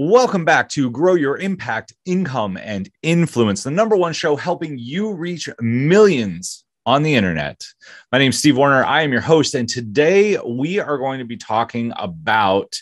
Welcome back to Grow Your Impact, Income, and Influence, the number one show helping you reach millions on the internet. My name is Steve Warner. I am your host, and today we are going to be talking about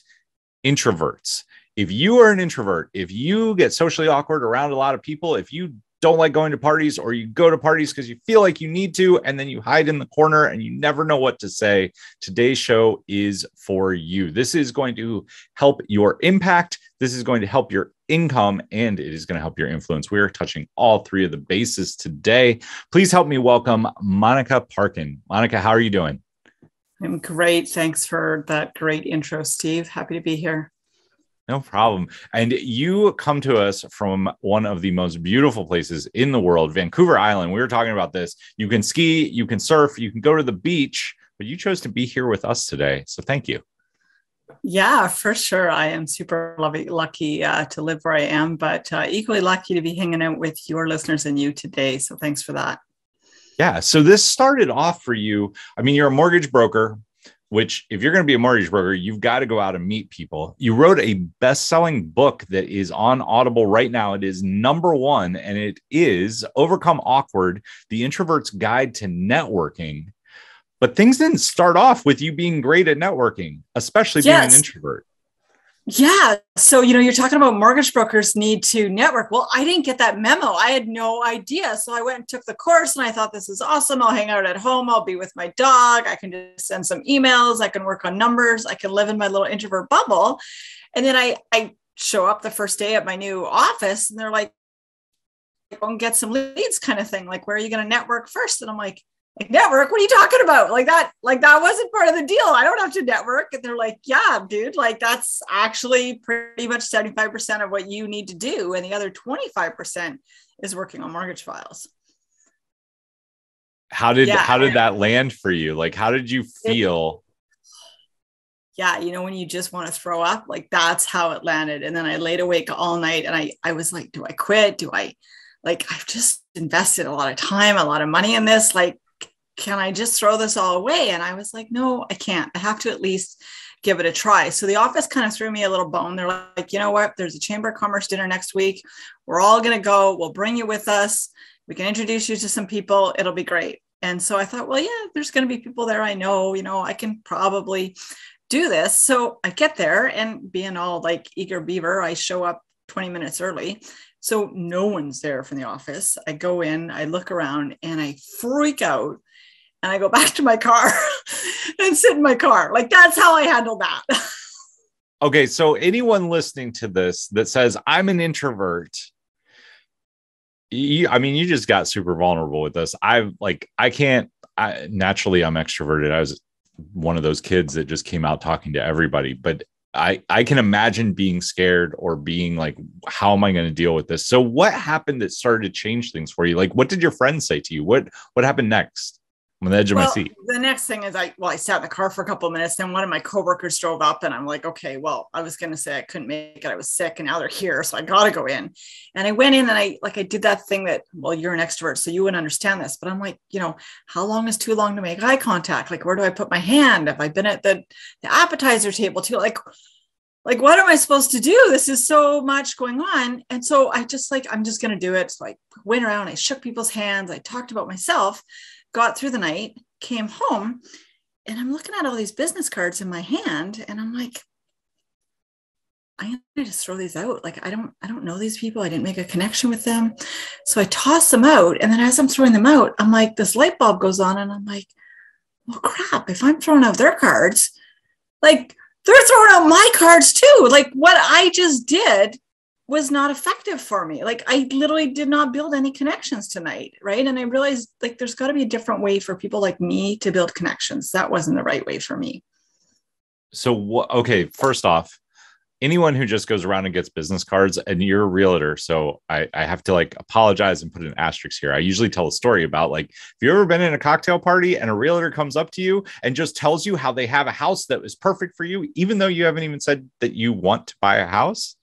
introverts. If you are an introvert, if you get socially awkward around a lot of people, if you don't like going to parties, or you go to parties because you feel like you need to, and then you hide in the corner and you never know what to say, today's show is for you. This is going to help your impact. This is going to help your income, and it is going to help your influence. We are touching all three of the bases today. Please help me welcome Monica Parkin. Monica, how are you doing? I'm great. Thanks for that great intro, Steve. Happy to be here. No problem. And you come to us from one of the most beautiful places in the world, Vancouver Island. We were talking about this. You can ski, you can surf, you can go to the beach, but you chose to be here with us today. So thank you. Yeah, for sure. I am super lucky to live where I am, but equally lucky to be hanging out with your listeners and you today. So thanks for that. Yeah. So this started off for you. I mean, you're a mortgage broker, which if you're going to be a mortgage broker, you've got to go out and meet people. You wrote a best-selling book that is on Audible right now. It is number one, and it is Overcome Awkward, the Introvert's Guide to Networking. But things didn't start off with you being great at networking, especially being an introvert. Yeah. So, you're talking about mortgage brokers need to network. Well, I didn't get that memo. I had no idea. So I went and took the course and I thought, this is awesome. I'll hang out at home. I'll be with my dog. I can just send some emails. I can work on numbers. I can live in my little introvert bubble. And then I show up the first day at my new office and they're like, go and get some leads kind of thing. Like, where are you going to network first? And I'm like, network? What are you talking about? Like that wasn't part of the deal. I don't have to network. And they're like, yeah, dude, like that's actually pretty much 75% of what you need to do. And the other 25% is working on mortgage files. How did that land for you? Like, how did you feel? When you just want to throw up, like that's how it landed. And then I laid awake all night and I was like, do I quit? I've just invested a lot of time, a lot of money in this. Like, can I just throw this all away? And I was like, no, I can't. I have to at least give it a try. So the office kind of threw me a little bone. They're like, you know what? There's a Chamber of Commerce dinner next week. We're all going to go. We'll bring you with us. We can introduce you to some people. It'll be great. And so I thought, well, yeah, there's going to be people there. I know, I can probably do this. So I get there and being all like eager beaver, I show up 20 minutes early. So no one's there from the office. I go in, I look around and I freak out. And I go back to my car and sit in my car. Like, that's how I handle that. Okay. So anyone listening to this that says I'm an introvert, you just got super vulnerable with this. Naturally I'm extroverted. I was one of those kids that just came out talking to everybody, but I can imagine being scared or being like, how am I going to deal with this? So what happened that started to change things for you? Like, what did your friends say to you? What happened next? I'm on the edge of my seat. The next thing is I sat in the car for a couple of minutes. Then one of my coworkers drove up and I'm like, okay, well, I was going to say I couldn't make it. I was sick and now they're here. So I got to go in. And I went in and I did that thing that, well, you're an extrovert, so you wouldn't understand this, but I'm like, how long is too long to make eye contact? Like, where do I put my hand? Have I been at the appetizer table too? Like, what am I supposed to do? This is so much going on. And so I just I'm just going to do it. So I went around, I shook people's hands. I talked about myself. Got through the night, came home, and I'm looking at all these business cards in my hand, and I'm like, I'm gonna just throw these out. Like, I don't know these people. I didn't make a connection with them. So I toss them out. And then as I'm throwing them out, I'm like, this light bulb goes on, and I'm like, well, crap, if I'm throwing out their cards, like they're throwing out my cards too. Like, what I just did was not effective for me. Like, I literally did not build any connections tonight. Right. And I realized there's got to be a different way for people like me to build connections. That wasn't the right way for me. So, okay, first off, anyone who just goes around and gets business cards, and you're a realtor, so I have to apologize and put an asterisk here. I usually tell a story about have you ever been in a cocktail party and a realtor comes up to you and just tells you how they have a house that is perfect for you, even though you haven't even said that you want to buy a house?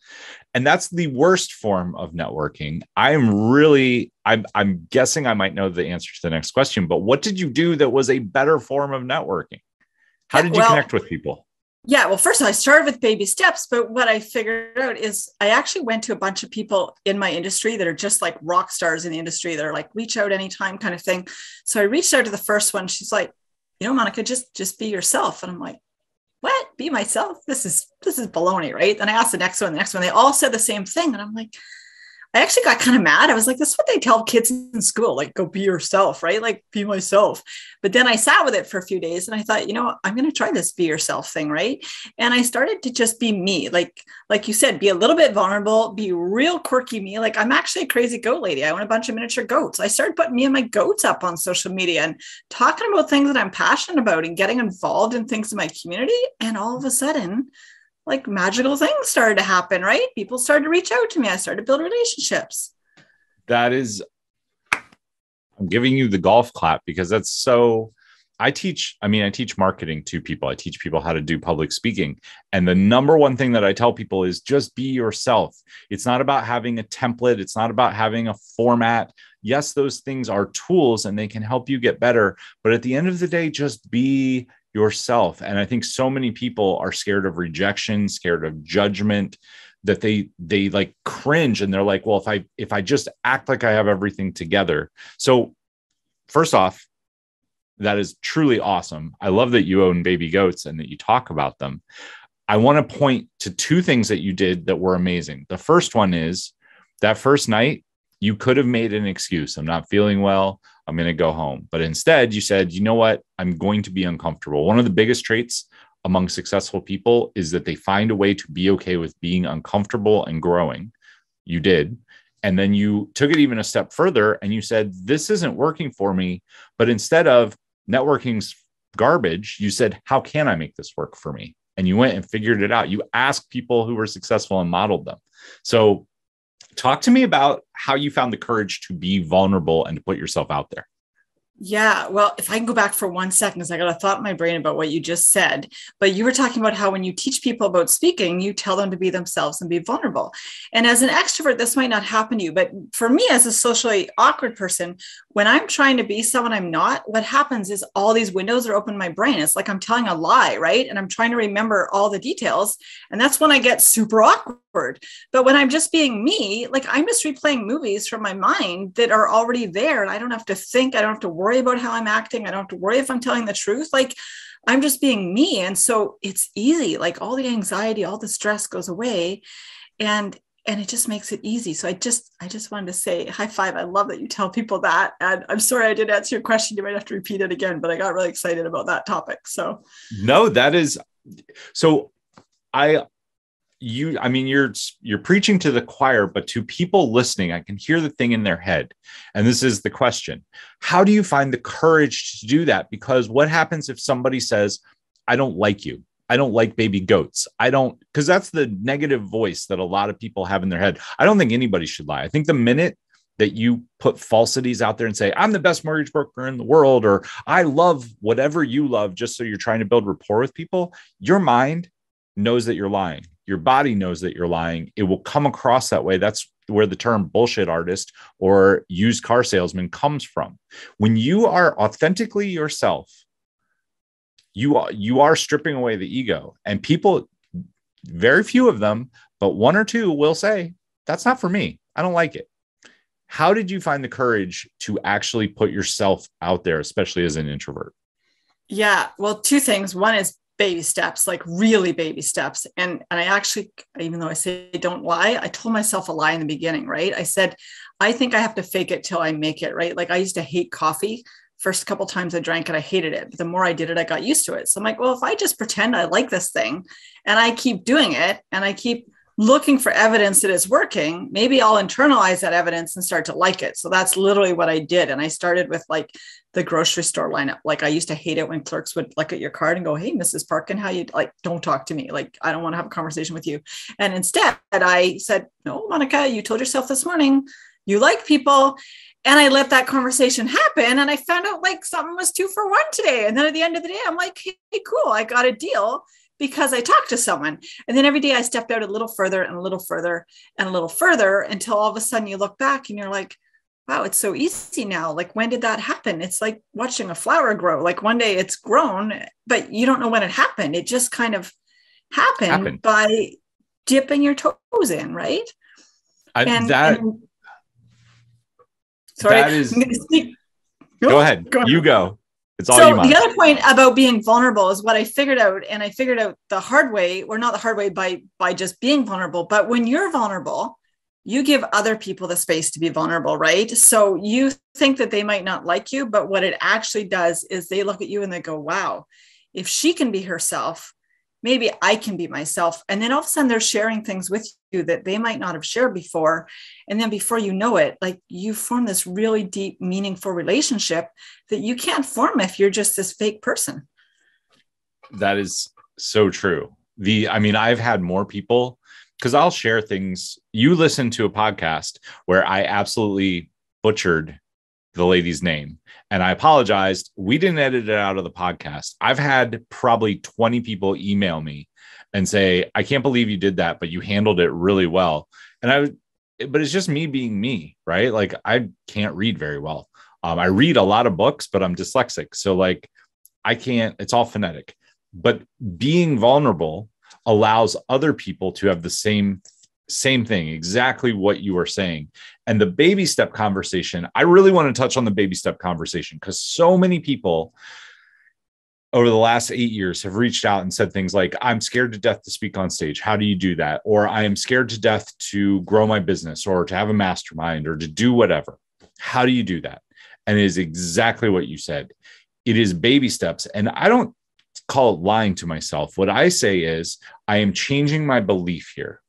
And that's the worst form of networking. I'm guessing I might know the answer to the next question, but what did you do that was a better form of networking? How did you connect with people? Yeah, well, first of all, I started with baby steps, but what I figured out is I actually went to a bunch of people in my industry that are just like rock stars in the industry that are like reach out anytime kind of thing. So I reached out to the first one. She's like, Monica, just be yourself. And I'm like, what? Be myself? This is baloney, right? Then I asked the next one, they all said the same thing. And I'm like, I actually got kind of mad. I was like, this is what they tell kids in school, like, go be yourself, right? Like, be myself. But then I sat with it for a few days and I thought, I'm going to try this be yourself thing, right? And I started to just be me, like you said, be a little bit vulnerable, be real quirky me. Like, I'm actually a crazy goat lady. I own a bunch of miniature goats. I started putting me and my goats up on social media and talking about things that I'm passionate about and getting involved in things in my community. And all of a sudden, like magical things started to happen, right? People started to reach out to me. I started to build relationships. I'm giving you the golf clap because that's so, I teach marketing to people. I teach people how to do public speaking. And the number one thing that I tell people is just be yourself. It's not about having a template. It's not about having a format. Yes, those things are tools and they can help you get better. But at the end of the day, just be yourself. And I think so many people are scared of rejection, scared of judgment, that they like cringe and they're like, well, if I just act like I have everything together. So first off, that is truly awesome. I love that you own baby goats and that you talk about them. I want to point to two things that you did that were amazing. The first one is that first night, you could have made an excuse. I'm not feeling well. I'm going to go home. But instead, you said, you know what? I'm going to be uncomfortable. One of the biggest traits among successful people is that they find a way to be okay with being uncomfortable and growing. You did. And then you took it even a step further and you said, this isn't working for me. But instead of networking's garbage, you said, how can I make this work for me? And you went and figured it out. You asked people who were successful and modeled them. So talk to me about how you found the courage to be vulnerable and to put yourself out there. Yeah. Well, if I can go back for 1 second, because I got a thought in my brain about what you just said, but you were talking about how when you teach people about speaking, you tell them to be themselves and be vulnerable. And as an extrovert, this might not happen to you, but for me as a socially awkward person, when I'm trying to be someone I'm not, what happens is all these windows are open in my brain. It's like I'm telling a lie, right? And I'm trying to remember all the details. And that's when I get super awkward. But when I'm just being me, like I'm just replaying movies from my mind that are already there. And I don't have to think, I don't have to worry about how I'm acting. I don't have to worry if I'm telling the truth. Like I'm just being me. And so it's easy, like all the anxiety, all the stress goes away. And it just makes it easy. So I just wanted to say high five. I love that you tell people that. And I'm sorry I didn't answer your question. You might have to repeat it again, but I got really excited about that topic. So no, that is so you're preaching to the choir, but to people listening, I can hear the thing in their head. And this is the question. How do you find the courage to do that? Because what happens if somebody says, I don't like you? I don't like baby goats. Because that's the negative voice that a lot of people have in their head. I don't think anybody should lie. I think the minute that you put falsities out there and say, I'm the best mortgage broker in the world, or I love whatever you love, just so you're trying to build rapport with people, your mind knows that you're lying. Your body knows that you're lying. It will come across that way. That's where the term bullshit artist or used car salesman comes from. When you are authentically yourself, you are stripping away the ego, and people, very few of them, but one or two will say, that's not for me. I don't like it. How did you find the courage to actually put yourself out there, especially as an introvert? Yeah, well, two things. One is baby steps, like really baby steps. And I actually, even though I say don't lie, I told myself a lie in the beginning, right? I said, I think I have to fake it till I make it, right? Like I used to hate coffee. First couple times I drank it, I hated it. But the more I did it, I got used to it. So I'm like, well, if I just pretend I like this thing and I keep doing it and I keep looking for evidence that it's working, maybe I'll internalize that evidence and start to like it. So that's literally what I did. And I started with like the grocery store lineup. Like I used to hate it when clerks would look at your card and go, hey, Mrs. Parkin, how you like, don't talk to me. Like, I don't want to have a conversation with you. And instead I said, no, Monica, you told yourself this morning, you like people. And I let that conversation happen. And I found out like something was 2 for 1 today. And then at the end of the day, I'm like, hey, cool. I got a deal because I talked to someone. And then every day I stepped out a little further and a little further and a little further until all of a sudden you look back and you're like, wow, it's so easy now. Like, when did that happen? It's like watching a flower grow. Like one day it's grown, but you don't know when it happened. It just kind of happen by dipping your toes in, right? Sorry, that is, I'm going to speak. go ahead. You go. It's all so you, the other point about being vulnerable is what I figured out, and I figured out the hard way, or not the hard way by just being vulnerable, but when you're vulnerable, you give other people the space to be vulnerable, right? So you think that they might not like you, but what it actually does is they look at you and they go, wow, if she can be herself, maybe I can be myself. And then all of a sudden they're sharing things with you that they might not have shared before. And then before you know it, like you form this really deep, meaningful relationship that you can't form if you're just this fake person. That is so true. I've had more people, because I'll share things. You listen to a podcast where I absolutely butchered the lady's name, and I apologized. We didn't edit it out of the podcast. I've had probably 20 people email me and say, I can't believe you did that, but you handled it really well. But it's just me being me, right? Like I can't read very well. I read a lot of books, but I'm dyslexic. So like I can't, it's all phonetic, but being vulnerable allows other people to have the same thing, exactly what you are saying. And the baby step conversation, I really want to touch on the baby step conversation, because so many people over the last 8 years have reached out and said things like, I'm scared to death to speak on stage. How do you do that? Or I am scared to death to grow my business, or to have a mastermind, or to do whatever. How do you do that? And it is exactly what you said. It is baby steps. And I don't call it lying to myself. What I say is I am changing my belief here.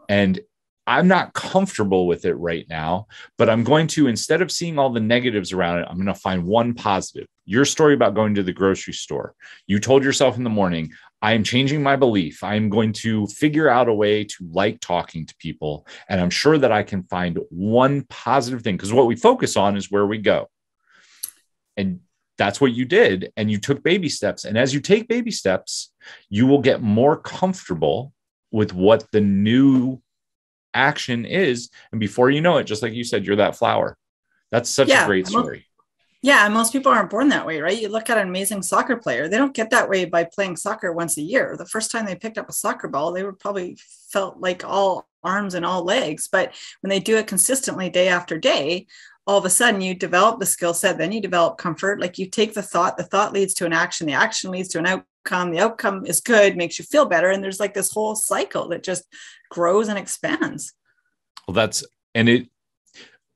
And I'm not comfortable with it right now, but I'm going to, instead of seeing all the negatives around it, I'm going to find one positive. Your story about going to the grocery store. You told yourself in the morning, I am changing my belief. I'm going to figure out a way to like talking to people. And I'm sure that I can find one positive thing, because what we focus on is where we go. And that's what you did. And you took baby steps. And as you take baby steps, you will get more comfortable with what the new action is. And before you know it, just like you said, you're that flower. That's such a great story. Yeah. Most people aren't born that way, right? You look at an amazing soccer player. They don't get that way by playing soccer once a year. The first time they picked up a soccer ball, they were probably felt like all arms and all legs. But when they do it consistently day after day, all of a sudden you develop the skill set, then you develop comfort. Like you take the thought leads to an action, the action leads to an outcome. The outcome is good, makes you feel better. And there's like this whole cycle that just grows and expands. Well,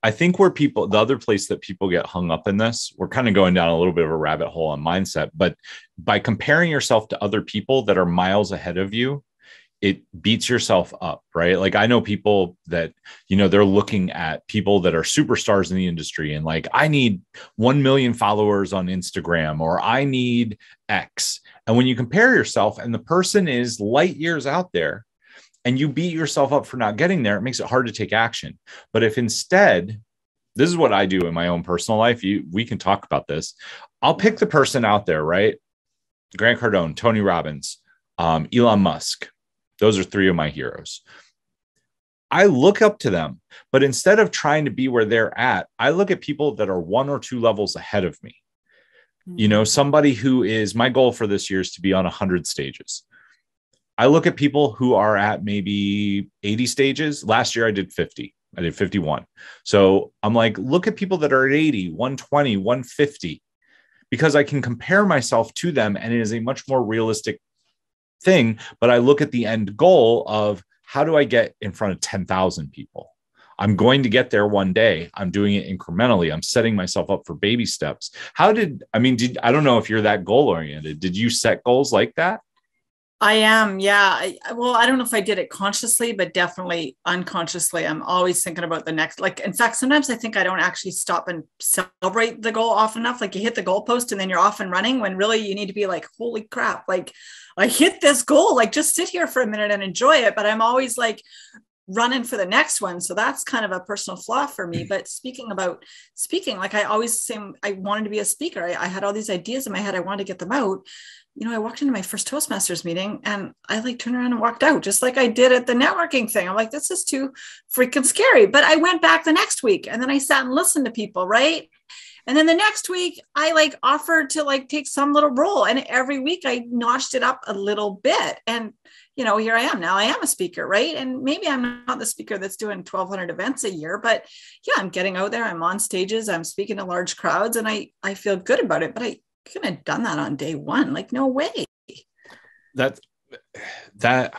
I think the other place that people get hung up in this, we're kind of going down a little bit of a rabbit hole on mindset, but by comparing yourself to other people that are miles ahead of you, it beats yourself up, right? Like I know people that, they're looking at people that are superstars in the industry and like, I need 1 million followers on Instagram, or I need X. And when you compare yourself and the person is light years out there and you beat yourself up for not getting there, it makes it hard to take action. But if instead, this is what I do in my own personal life, we can talk about this. I'll pick the person out there, right? Grant Cardone, Tony Robbins, Elon Musk. Those are 3 of my heroes. I look up to them, but instead of trying to be where they're at, I look at people that are 1 or 2 levels ahead of me. Somebody who is, my goal for this year is to be on 100 stages. I look at people who are at maybe 80 stages. Last year I did 50. I did 51. So I'm like, look at people that are at 80, 120, 150, because I can compare myself to them and it is a much more realistic thing. But I look at the end goal of how do I get in front of 10,000 people? I'm going to get there one day. I'm doing it incrementally. I'm setting myself up for baby steps. I don't know if you're that goal oriented. Did you set goals like that? I am. Yeah. I don't know if I did it consciously, but definitely unconsciously. I'm always thinking about the next, like, in fact, sometimes I think I don't actually stop and celebrate the goal often enough. Like you hit the goalpost and then you're off and running, when really you need to be like, holy crap. Like I hit this goal, like just sit here for a minute and enjoy it. But I'm always like running for the next one. So that's kind of a personal flaw for me. But speaking about speaking, like I always say, I wanted to be a speaker. I had all these ideas in my head. I wanted to get them out. I walked into my first Toastmasters meeting and I like turned around and walked out, just like I did at the networking thing. I'm like, this is too freaking scary. But I went back the next week and then I sat and listened to people. Right. And then the next week I like offered to like take some little role. And every week I notched it up a little bit. And, here I am now. I am a speaker, right? And maybe I'm not the speaker that's doing 1,200 events a year, but yeah, I'm getting out there. I'm on stages. I'm speaking to large crowds and I feel good about it, but I couldn't have done that on day one. Like, no way. That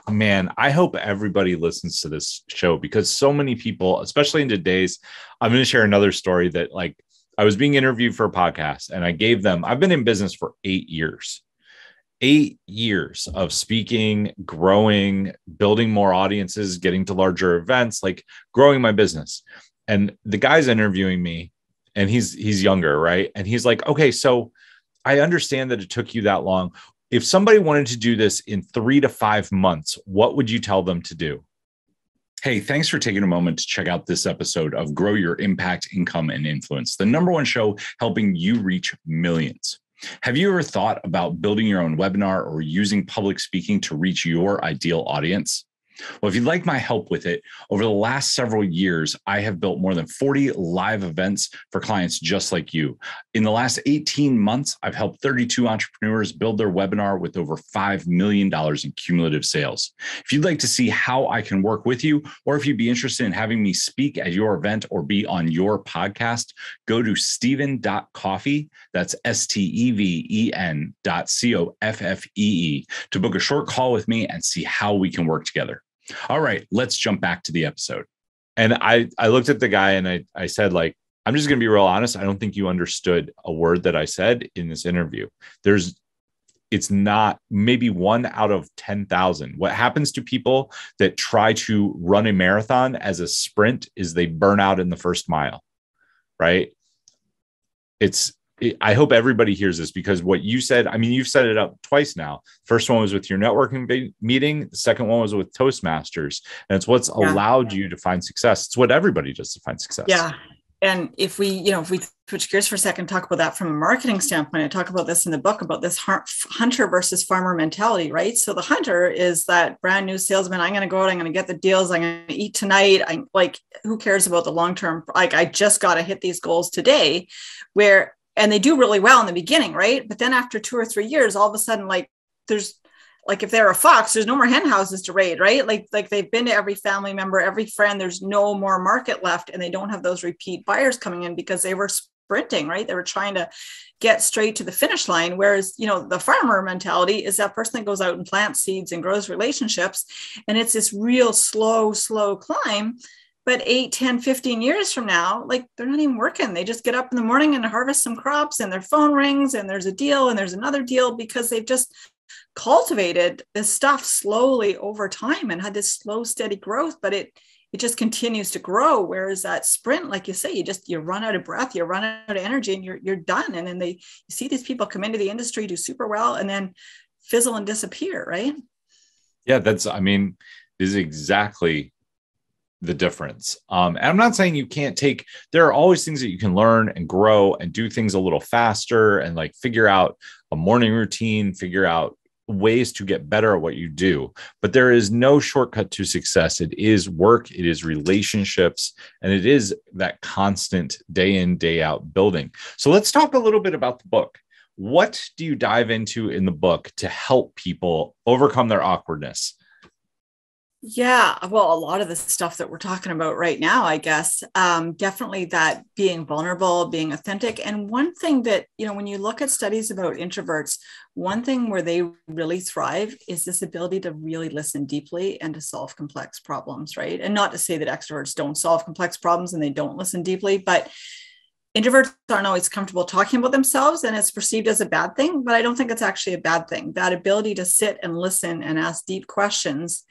man, I hope everybody listens to this show because so many people, especially in today's, I'm going to share another story that like I was being interviewed for a podcast and I've been in business for 8 years. 8 years of speaking, growing, building more audiences, getting to larger events, like growing my business. And the guy's interviewing me and he's younger, right? And he's like, okay, so I understand that it took you that long. If somebody wanted to do this in 3 to 5 months, what would you tell them to do? Hey, thanks for taking a moment to check out this episode of Grow Your Impact, Income, and Influence, the #1 show helping you reach millions. Have you ever thought about building your own webinar or using public speaking to reach your ideal audience? Well, if you'd like my help with it, over the last several years, I have built more than 40 live events for clients just like you. In the last 18 months, I've helped 32 entrepreneurs build their webinar with over $5 million in cumulative sales. If you'd like to see how I can work with you, or if you'd be interested in having me speak at your event or be on your podcast, go to steven.coffee, that's steven.coffee to book a short call with me and see how we can work together. All right, let's jump back to the episode. And I looked at the guy and I said, like, I'm just going to be real honest. I don't think you understood a word that I said in this interview. It's not maybe 1 out of 10,000. What happens to people that try to run a marathon as a sprint is they burn out in the first mile, right? I hope everybody hears this because what you said, I mean, you've set it up twice now. First one was with your networking meeting. The second one was with Toastmasters. And it's what's allowed you to find success. It's what everybody does to find success. Yeah. And if we switch gears for a second, talk about that from a marketing standpoint, I talk about this in the book about this hunter versus farmer mentality, right? So the hunter is that brand new salesman. I'm going to go out, I'm going to get the deals. I'm going to eat tonight. I'm like, who cares about the long-term? Like, I just got to hit these goals today and they do really well in the beginning, right? But then after 2 or 3 years, all of a sudden, like there's like, if they're a fox, there's no more hen houses to raid, right? Like they've been to every family member, every friend, there's no more market left. And they don't have those repeat buyers coming in because they were sprinting, right? They were trying to get straight to the finish line. Whereas, the farmer mentality is that person that goes out and plants seeds and grows relationships. And it's this real slow climb. But 8, 10, 15 years from now, like they're not even working. They just get up in the morning and harvest some crops and their phone rings and there's a deal and there's another deal because they've just cultivated this stuff slowly over time and had this slow, steady growth, but it just continues to grow. Whereas that sprint, like you say, you run out of breath, you run out of energy and you're done. And then you see these people come into the industry, do super well, and then fizzle and disappear, right? Yeah, this is exactly the difference. And I'm not saying you can't there are always things that you can learn and grow and do things a little faster and like figure out a morning routine, figure out ways to get better at what you do. But there is no shortcut to success. It is work, it is relationships, and it is that constant day in, day out building. So let's talk a little bit about the book. What do you dive into in the book to help people overcome their awkwardness? Yeah, well, a lot of the stuff that we're talking about right now, I guess, definitely that being vulnerable, being authentic. And one thing that, when you look at studies about introverts, one thing where they really thrive is this ability to really listen deeply and to solve complex problems, right? And not to say that extroverts don't solve complex problems and they don't listen deeply, but introverts aren't always comfortable talking about themselves and it's perceived as a bad thing, but I don't think it's actually a bad thing. That ability to sit and listen and ask deep questions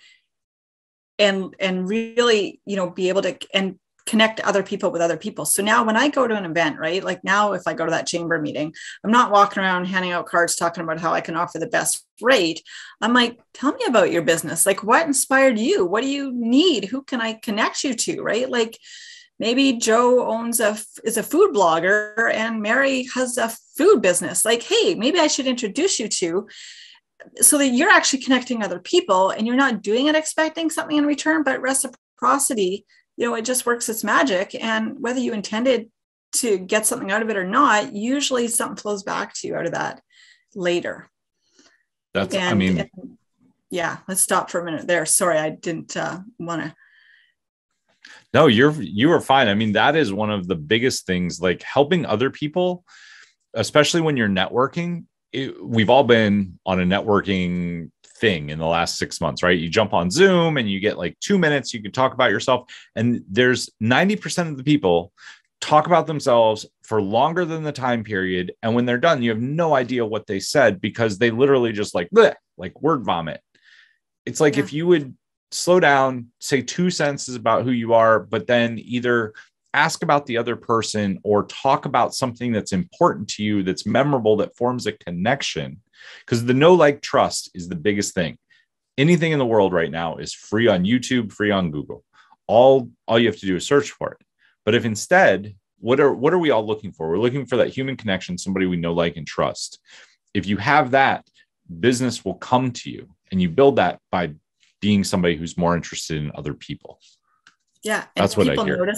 and really, be able to and connect other people with other people. So now when I go to an event, right, like now if I go to that chamber meeting, I'm not walking around handing out cards talking about how I can offer the best rate. I'm like, tell me about your business. Like, what inspired you? What do you need? Who can I connect you to, right? Like maybe Joe is a food blogger and Mary has a food business. Like, hey, maybe I should introduce you to, so that you're actually connecting other people and you're not doing it expecting something in return, but reciprocity, it just works its magic. And whether you intended to get something out of it or not, usually something flows back to you out of that later. And yeah, let's stop for a minute there. Sorry, I didn't want to. No, you were fine. I mean, that is one of the biggest things, like helping other people, especially when you're networking. We've all been on a networking thing in the last 6 months, right? You jump on Zoom and you get like 2 minutes, you can talk about yourself. And there's 90% of the people talk about themselves for longer than the time period. And when they're done, you have no idea what they said because they literally just like word vomit. It's like if you would slow down, say 2 sentences about who you are, but then either ask about the other person or talk about something that's important to you, that's memorable, that forms a connection. Because the know, like, trust is the biggest thing. Anything in the world right now is free on YouTube, free on Google. All you have to do is search for it. But if instead, what are we all looking for? We're looking for that human connection, somebody we know, like, and trust. If you have that, business will come to you, and you build that by being somebody who's more interested in other people. Yeah. That's what I hear.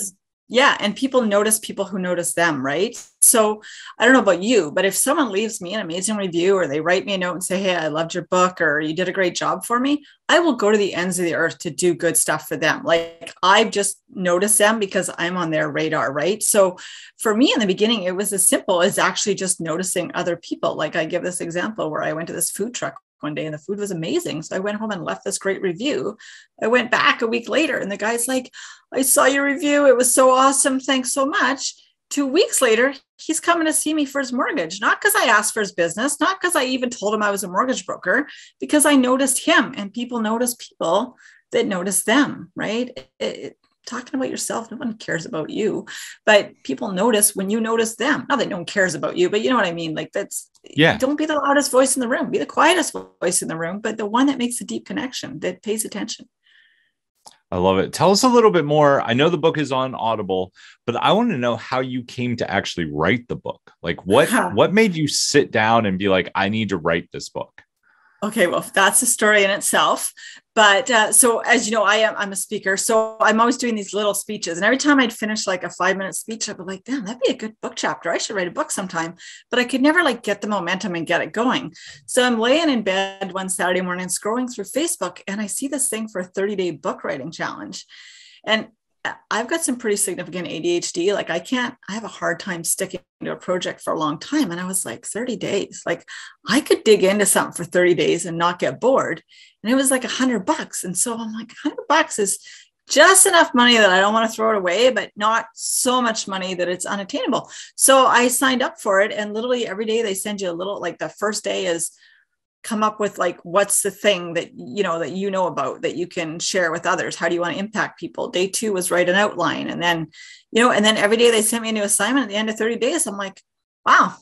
And people notice people who notice them, right? So I don't know about you, but if someone leaves me an amazing review or they write me a note and say, hey, I loved your book, or you did a great job for me, I will go to the ends of the earth to do good stuff for them. Like, I've just noticed them because I'm on their radar, right? So for me in the beginning, it was as simple as actually just noticing other people. Like, I give this example where I went to this food truck one day and the food was amazing. So I went home and left this great review. I went back a week later and the guy's like, I saw your review. It was so awesome. Thanks so much. 2 weeks later, he's coming to see me for his mortgage, not because I asked for his business, not because I even told him I was a mortgage broker, because I noticed him, and people notice people that notice them, right? Talking about yourself, no one cares about you, but people notice when you notice them. Not that no one cares about you, but you know what I mean? Like, don't be the loudest voice in the room, be the quietest voice in the room, but the one that makes a deep connection, that pays attention. I love it. Tell us a little bit more. I know the book is on Audible, but I want to know how you came to actually write the book. Like, what made you sit down and be like, I need to write this book? Okay, well, that's a story in itself. But so as you know, I'm a speaker. So I'm always doing these little speeches. And every time I'd finish like a 5-minute speech, I'd be like, damn, that'd be a good book chapter. I should write a book sometime. But I could never like get the momentum and get it going. So I'm laying in bed one Saturday morning, scrolling through Facebook, and I see this thing for a 30-day book writing challenge. And I've got some pretty significant ADHD. Like, I have a hard time sticking to a project for a long time. And I was like, 30 days, like I could dig into something for 30 days and not get bored. And it was like $100. And so I'm like, $100 is just enough money that I don't want to throw it away, but not so much money that it's unattainable. So I signed up for it. And literally every day they send you a little, like the first day is come up with like, what's the thing that you know about that you can share with others? How do you want to impact people? Day 2 was write an outline. And then, and then every day they sent me a new assignment at the end of 30 days. I'm like, wow,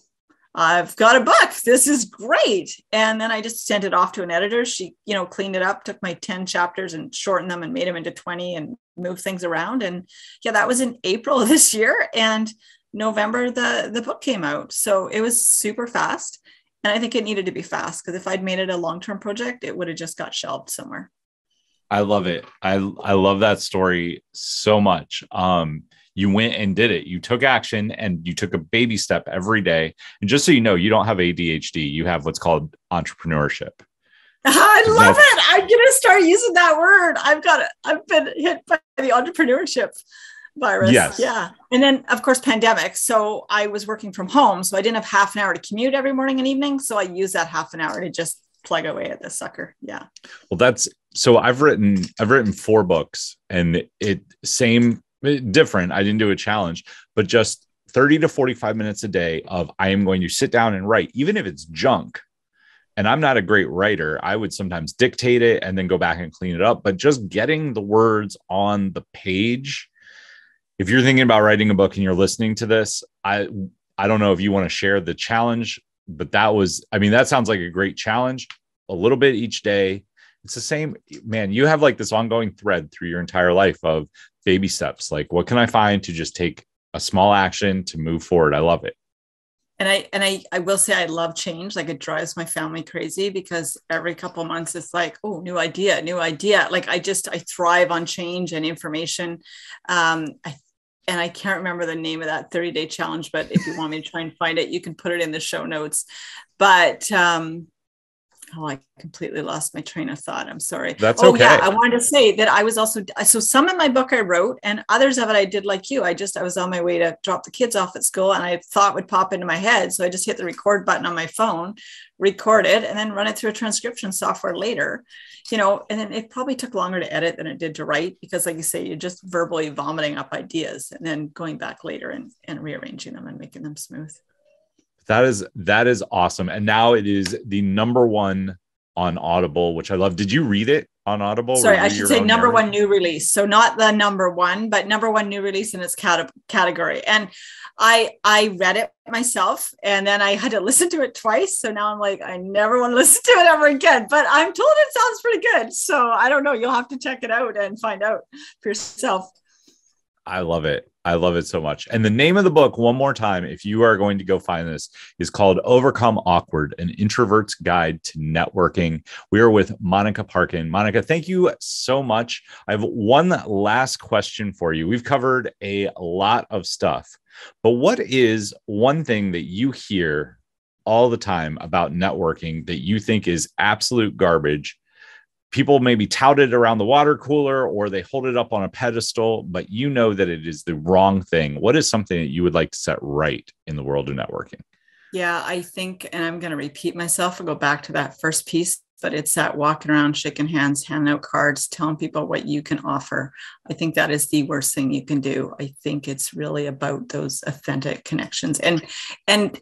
I've got a book. This is great. And then I just sent it off to an editor. She, cleaned it up, took my 10 chapters and shortened them and made them into 20 and moved things around. And yeah, that was in April of this year. And November, the book came out. So it was super fast. And I think it needed to be fast, because if I'd made it a long-term project, it would have just got shelved somewhere. I love it. I love that story so much. You went and did it. You took action and you took a baby step every day. And just so you know, you don't have ADHD. You have what's called entrepreneurship. I love it. I'm going to start using that word. I've been hit by the entrepreneurship virus. Yes. Yeah. And then of course, pandemic. So I was working from home. So I didn't have half an hour to commute every morning and evening. So I used that half an hour to just plug away at this sucker. Yeah. Well, so I've written 4 books, and different. I didn't do a challenge, but just 30 to 45 minutes a day of, I am going to sit down and write, even if it's junk. And I'm not a great writer. I would sometimes dictate it and then go back and clean it up, but just getting the words on the page. If you're thinking about writing a book and you're listening to this, I don't know if you want to share the challenge, but that sounds like a great challenge. A little bit each day. It's the same, man. You have like this ongoing thread through your entire life of baby steps. Like, what can I find to just take a small action to move forward? I love it. And I will say I love change. Like, it drives my family crazy, because every couple of months it's like, oh, new idea. Like I thrive on change and information. and I can't remember the name of that 30-day challenge, but if you want me to try and find it, you can put it in the show notes. But I completely lost my train of thought. I'm sorry. That's okay. Yeah. I wanted to say that I was also, so some of my book I wrote, and others of it I did like you. I was on my way to drop the kids off at school, and I thought would pop into my head. So I just hit the record button on my phone, record it, and then run it through a transcription software later, and then it probably took longer to edit than it did to write, because like you say, you're just verbally vomiting up ideas and then going back later and rearranging them and making them smooth. That is awesome. And now it is the number one on Audible, which I love. Did you read it on Audible? Sorry, I should say number one new release. So not the number one, but number one new release in its category. And I read it myself, and then I had to listen to it twice. So now I'm like, I never want to listen to it ever again, but I'm told it sounds pretty good. So I don't know. You'll have to check it out and find out for yourself. I love it. I love it so much. And the name of the book, one more time, if you are going to go find this, is called Overcome Awkward, an Introvert's Guide to Networking. We are with Monica Parkin. Monica, thank you so much. I have one last question for you. We've covered a lot of stuff, but what is one thing that you hear all the time about networking that you think is absolute garbage? People maybe tout it around the water cooler, or they hold it up on a pedestal, but you know that it is the wrong thing. What is something that you would like to set right in the world of networking? Yeah, I think, and I'm going to repeat myself and go back to that first piece, but it's that walking around, shaking hands, handing out cards, telling people what you can offer. I think that is the worst thing you can do. I think it's really about those authentic connections and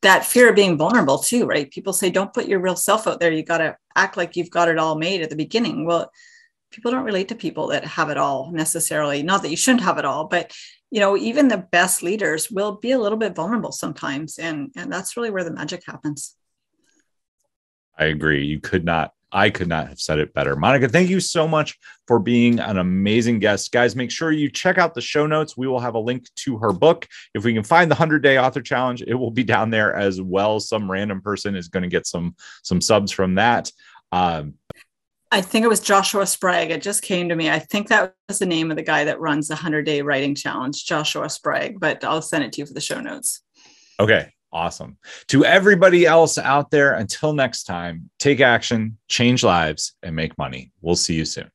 that fear of being vulnerable too, right? People say, don't put your real self out there. You got to act like you've got it all made at the beginning. Well, people don't relate to people that have it all necessarily. Not that you shouldn't have it all, but even the best leaders will be a little bit vulnerable sometimes. And that's really where the magic happens. I agree. I could not have said it better. Monica, thank you so much for being an amazing guest. Guys, make sure you check out the show notes. We will have a link to her book. If we can find the 100-day author challenge, it will be down there as well. Some random person is going to get some subs from that. I think it was Joshua Sprague. It just came to me. I think that was the name of the guy that runs the 100-day writing challenge, Joshua Sprague, but I'll send it to you for the show notes. Okay. Awesome. To everybody else out there, until next time, take action, change lives, and make money. We'll see you soon.